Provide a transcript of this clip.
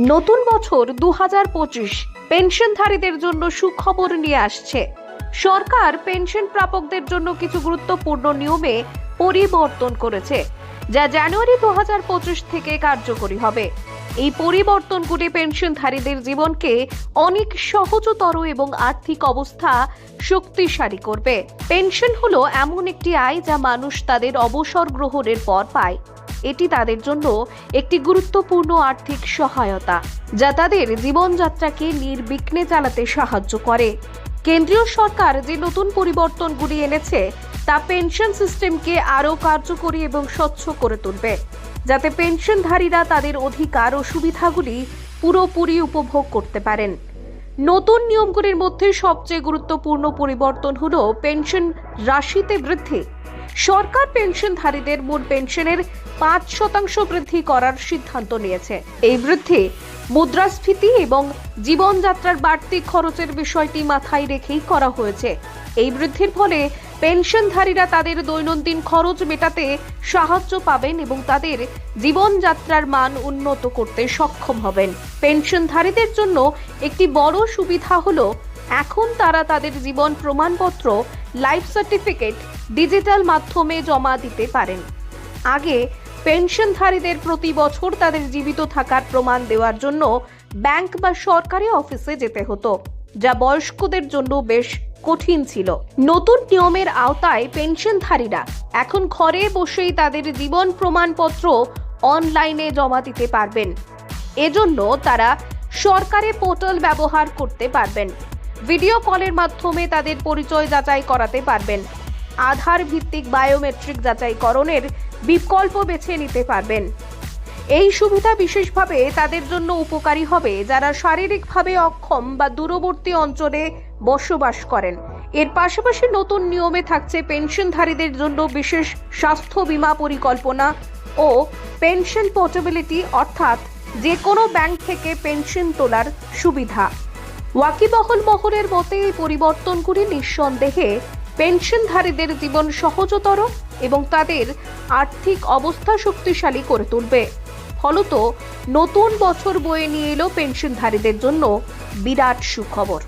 নতুন বছর 2025 পেনশনধারীদের জন্য সুখবর নিয়ে আসছে। সরকার পেনশন প্রাপকদের জন্য কিছু গুরুত্বপূর্ণ নিয়মে পরিবর্তন করেছে, যা জানুয়ারি 2025 থেকে কার্যকরী হবে। এই পরিবর্তনগুলি পেনশনধারীদের জীবনকে অনেক সহজতর এবং আর্থিক অবস্থা শক্তিশালী করবে। পেনশন হলো এমন একটি আয় যা মানুষ তাদের অবসর গ্রহণের পর পায়। এটি তাদের জন্য একটি গুরুত্বপূর্ণ আর্থিক সহায়তা, যা তাদের জীবনযাত্রাকে নির্বিঘ্নে চালাতে সাহায্য করে। কেন্দ্রীয় সরকার যে নতুন পরিবর্তনগুলি এনেছে তা পেনশন সিস্টেমকে আরও কার্যকরী এবং স্বচ্ছ করে তুলবে, যাতে পেনশনধারীরা তাদের অধিকার ও সুবিধাগুলি পুরোপুরি উপভোগ করতে পারেন। নতুন নিয়মগুলির মধ্যে সবচেয়ে গুরুত্বপূর্ণ পরিবর্তন হলো পেনশন রাশিতে বৃদ্ধি। সরকার পেনশনধারীদের মূল পেনশনের 5% বৃদ্ধি করার সিদ্ধান্ত নিয়েছে। এই বৃদ্ধি মুদ্রাস্ফীতি এবং জীবনযাত্রার বাড়তি খরচের বিষয়টি মাথায় রেখেই করা হয়েছে। এই বৃদ্ধির ফলে পেনশনধারীরা তাদের দৈনন্দিন খরচ মেটাতে সাহায্য পাবেন এবং তাদের জীবনযাত্রার মান উন্নত করতে সক্ষম হবেন। পেনশনধারীদের জন্য একটি বড় সুবিধা হলো এখন তারা তাদের জীবন প্রমাণপত্র, লাইফ সার্টিফিকেট ডিজিটাল মাধ্যমে জমা দিতে পারেন। আগে পেনশনধারীদের প্রতি বছর তাদের জীবিত থাকার প্রমাণ দেওয়ার জন্য ব্যাংক বা সরকারি অফিসে যেতে হতো, যা বয়স্কদের জন্য বেশ কঠিন ছিল। নতুন নিয়মের আওতায় পেনশনধারীরা এখন ঘরে বসেই তাদের জীবন প্রমাণপত্র অনলাইনে জমা দিতে পারবেন। এজন্য তারা সরকারি পোর্টাল ব্যবহার করতে পারবেন, ভিডিও কলের মাধ্যমে তাদের পরিচয় যাচাই করাতে পারবেন, আধার ভিত্তিক বায়োমেট্রিক যাচাইকরণের বিকল্প বেছে নিতে পারবেন। এই সুবিধা বিশেষভাবে তাদের জন্য উপকারী হবে যারা শারীরিকভাবে অক্ষম বা দূরবর্তী অঞ্চলে বসবাস করেন। এর পাশাপাশি নতুন নিয়মে থাকছে পেনশনধারীদের জন্য বিশেষ স্বাস্থ্য বীমা পরিকল্পনা ও পেনশন পোর্টেবিলিটি, অর্থাৎ যে কোনো ব্যাংক থেকে পেনশন তোলার সুবিধা। ওয়াকিবহল মহলের মতে এই পরিবর্তনগুলি নিঃসন্দেহে পেনশনধারীদের জীবন সহজতর এবং তাদের আর্থিক অবস্থা শক্তিশালী করে তুলবে। ফলত নতুন বছর বয়ে নিয়ে এলো পেনশনধারীদের জন্য বিরাট সুখবর।